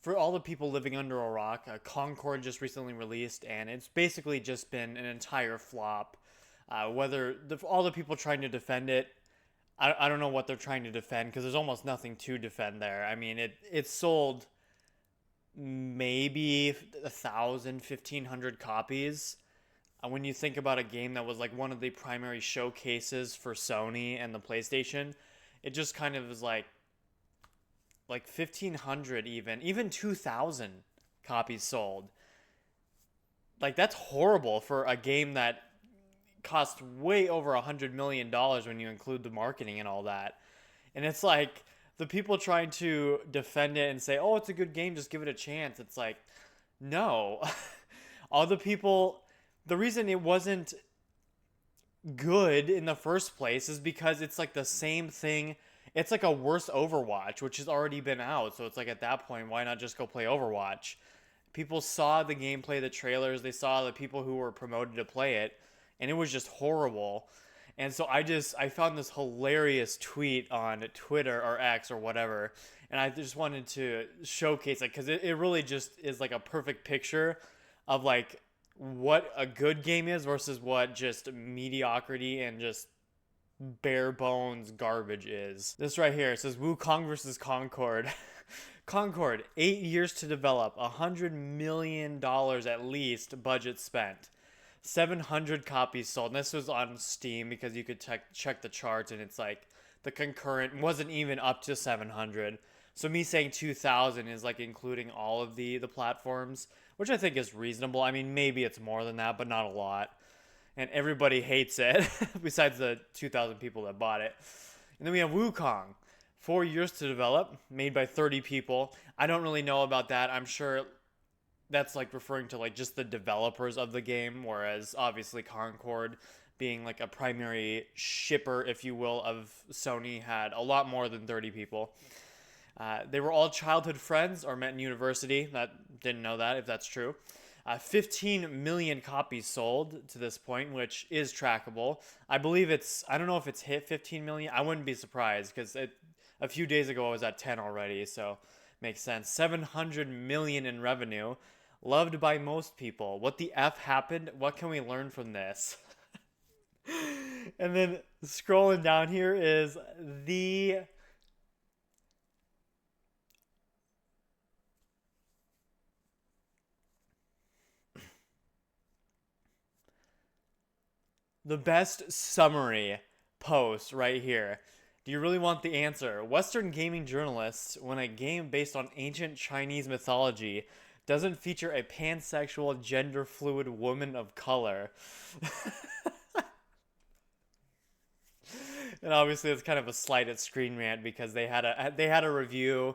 For all the people living under a rock, Concord just recently released, and it's basically just been an entire flop. All the people trying to defend it, I don't know what they're trying to defend because there's almost nothing to defend there. I mean, it sold maybe 1,000, 1,500 copies. When you think about a game that was like one of the primary showcases for Sony and the PlayStation, it just kind of is like 1,500, even 2,000 copies sold. Like that's horrible for a game that cost way over $100 million when you include the marketing and all that. And it's like the people trying to defend it and say, "Oh, it's a good game, just give it a chance." It's like, no. All the people, the reason it wasn't good in the first place is because it's like the same thing. It's like a worse Overwatch, which has already been out. So it's like at that point, why not just go play Overwatch? People saw the gameplay, the trailers, they saw the people who were promoted to play it, and it was just horrible. And so I found this hilarious tweet on Twitter or X or whatever, and I just wanted to showcase it because it really just is like a perfect picture of like what a good game is versus what just mediocrity and just bare bones garbage is. This right here, it says Wukong versus Concord. Concord, 8 years to develop, $100 million at least budget spent. 700 copies sold. And this was on Steam because you could check the charts, and it's like the concurrent wasn't even up to 700. So me saying 2,000 is like including all of the platforms, which I think is reasonable. I mean, maybe it's more than that, but not a lot. And everybody hates it besides the 2,000 people that bought it. And then we have Wukong. 4 years to develop, made by 30 people. I don't really know about that. I'm sure that's like referring to like just the developers of the game, whereas obviously Concord being like a primary shipper, if you will, of Sony had a lot more than 30 people. They were all childhood friends or met in university. That didn't know that if that's true. 15 million copies sold to this point, which is trackable. I believe I don't know if it's hit 15 million. I wouldn't be surprised because a few days ago I was at 10 already, so makes sense. 700 million in revenue, loved by most people. What the F happened? What can we learn from this? And then scrolling down here is the best summary post right here. Do you really want the answer? Western gaming journalists, when a game based on ancient Chinese mythology doesn't feature a pansexual, gender fluid woman of color. And obviously, it's kind of a slight at Screen Rant because they had a review,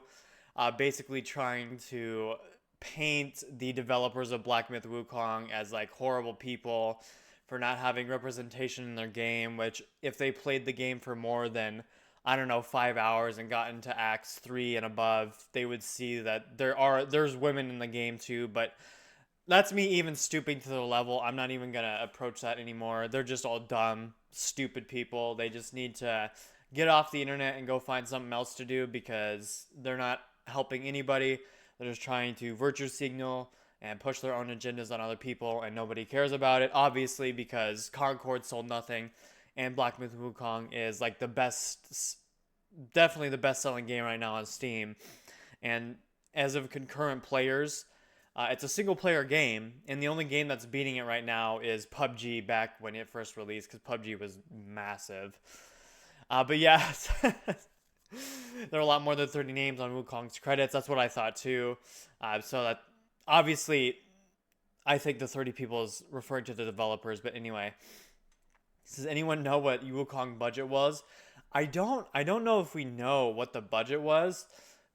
basically trying to paint the developers of Black Myth Wukong as like horrible people for not having representation in their game. Which, if they played the game for more than I don't know 5 hours and got into Acts 3 and above, they would see that there's women in the game too, but that's me even stooping to the level. I'm not even gonna approach that anymore. They're just all dumb, stupid people. They just need to get off the internet and go find something else to do because they're not helping anybody. They're just trying to virtue signal and push their own agendas on other people, and nobody cares about it. Obviously, because Concord sold nothing, and Black Myth Wukong is like definitely the best-selling game right now on Steam. And as of concurrent players, it's a single player game, and the only game that's beating it right now is PUBG back when it first released, because PUBG was massive. But yeah, there are a lot more than 30 names on Wukong's credits. That's what I thought too. So that obviously, I think the 30 people is referring to the developers. But anyway, does anyone know what Wukong budget was? I don't know if we know what the budget was,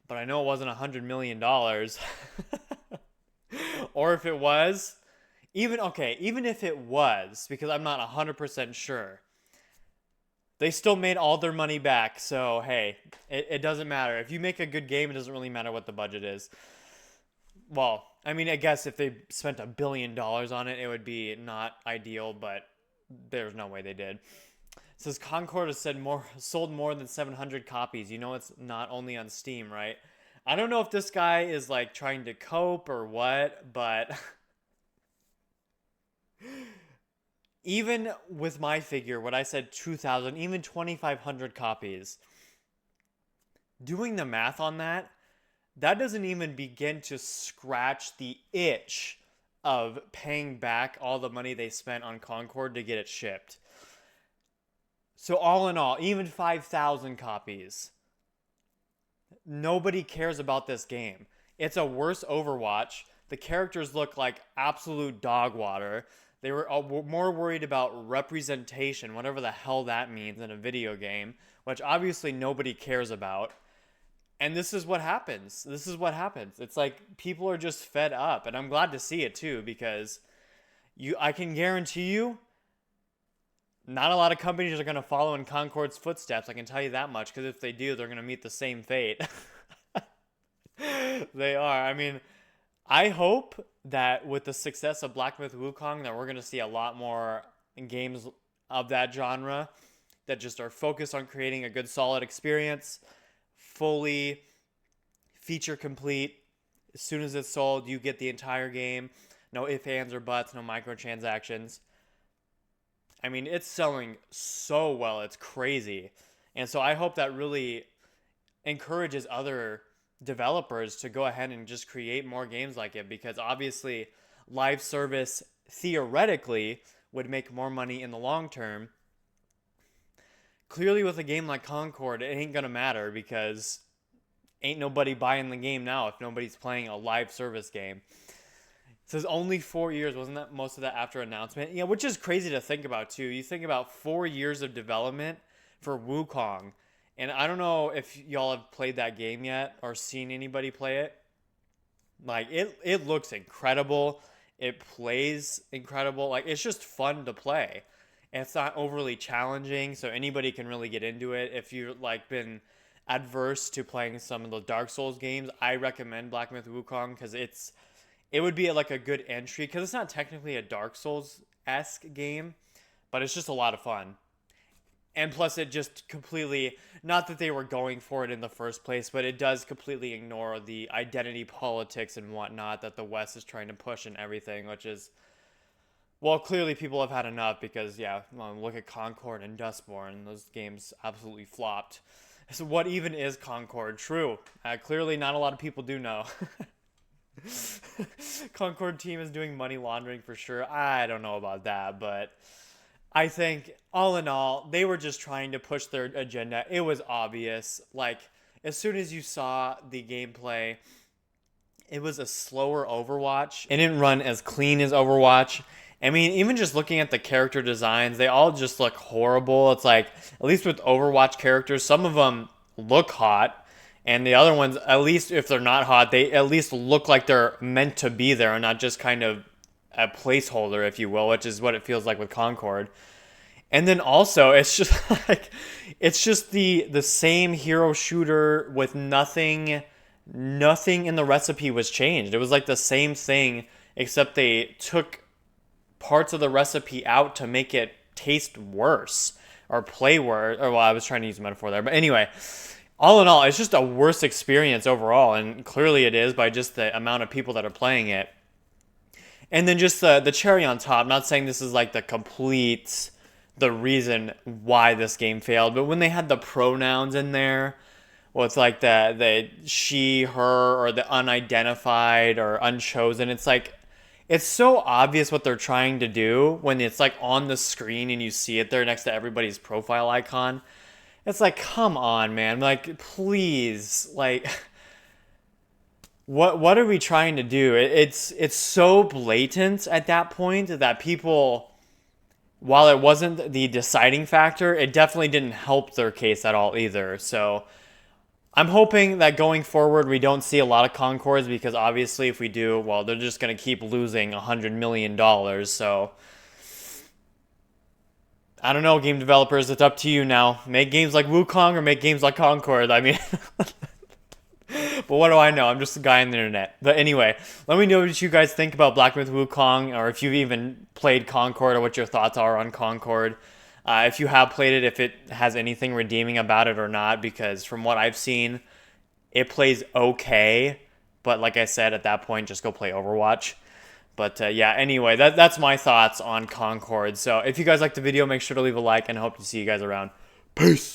but I know it wasn't $100 million. Or if it was, even if it was, because I'm not 100% sure, they still made all their money back. So, hey, it doesn't matter. If you make a good game, it doesn't really matter what the budget is. Well, I mean, I guess if they spent $1 billion on it, it would be not ideal, but there's no way they did. It says Concord has sold more than 700 copies. You know it's not only on Steam, right? I don't know if this guy is like trying to cope or what, but even with my figure, what I said 2,000, even 2,500 copies, doing the math on that, that doesn't even begin to scratch the itch of paying back all the money they spent on Concord to get it shipped. So, all in all, even 5,000 copies, nobody cares about this game. It's a worse Overwatch. The characters look like absolute dog water. They were more worried about representation, whatever the hell that means in a video game, which obviously nobody cares about. And this is what happens. This is what happens. It's like people are just fed up, and I'm glad to see it too because I can guarantee you not a lot of companies are going to follow in Concord's footsteps. I can tell you that much because if they do, they're going to meet the same fate. They are. I mean, I hope that with the success of Black Myth Wukong that we're going to see a lot more games of that genre that just are focused on creating a good solid experience, fully feature complete. As soon as it's sold, you get the entire game. No ifs, ands, or buts, no microtransactions. I mean, it's selling so well. It's crazy. And so I hope that really encourages other developers to go ahead and just create more games like it because obviously live service theoretically would make more money in the long term. Clearly with a game like Concord, it ain't going to matter because ain't nobody buying the game now if nobody's playing a live service game. It says only 4 years. Wasn't that most of that after announcement? Yeah, which is crazy to think about too. You think about 4 years of development for Wukong. And I don't know if y'all have played that game yet or seen anybody play it. Like it looks incredible. It plays incredible. Like it's just fun to play. And it's not overly challenging, so anybody can really get into it. If you've like been adverse to playing some of the Dark Souls games, I recommend Black Myth Wukong because it would be like a good entry because it's not technically a Dark Souls-esque game, but it's just a lot of fun. And plus it just completely, not that they were going for it in the first place, but it does completely ignore the identity politics and whatnot that the West is trying to push and everything, which is, well, clearly people have had enough because, yeah, look at Concord and Dustborn. Those games absolutely flopped. So what even is Concord? True. Clearly not a lot of people do know. Concord team is doing money laundering for sure. I don't know about that, but I think all in all, they were just trying to push their agenda. It was obvious. Like, as soon as you saw the gameplay, it was a slower Overwatch. It didn't run as clean as Overwatch. I mean, even just looking at the character designs, they all just look horrible. It's like, at least with Overwatch characters, some of them look hot. And the other ones, at least if they're not hot, they at least look like they're meant to be there and not just kind of a placeholder, if you will, which is what it feels like with Concord. And then also, it's just like, it's just the same hero shooter with nothing in the recipe was changed. It was like the same thing, except they took parts of the recipe out to make it taste worse or play worse. Or, well, I was trying to use a metaphor there. But anyway, all in all, it's just a worse experience overall. And clearly it is by just the amount of people that are playing it. And then just the cherry on top, not saying this is like the reason why this game failed, but when they had the pronouns in there, well, it's like the she, her, or the unidentified or unchosen, it's like, it's so obvious what they're trying to do when it's like on the screen and you see it there next to everybody's profile icon. It's like, come on, man. Like, please, like, what are we trying to do? It's so blatant at that point that people, while it wasn't the deciding factor, it definitely didn't help their case at all either. So I'm hoping that going forward we don't see a lot of Concords because obviously if we do, well, they're just going to keep losing $100 million. So I don't know, game developers, it's up to you now. Make games like Wukong or make games like Concord. I mean, but what do I know? I'm just a guy on the internet. But anyway, let me know what you guys think about Black Myth Wukong, or if you've even played Concord, or what your thoughts are on Concord. If you have played it, if it has anything redeeming about it or not, because from what I've seen, it plays okay, but like I said, at that point, just go play Overwatch. But yeah, anyway, that's my thoughts on Concord. So if you guys liked the video, make sure to leave a like, and I hope to see you guys around. Peace.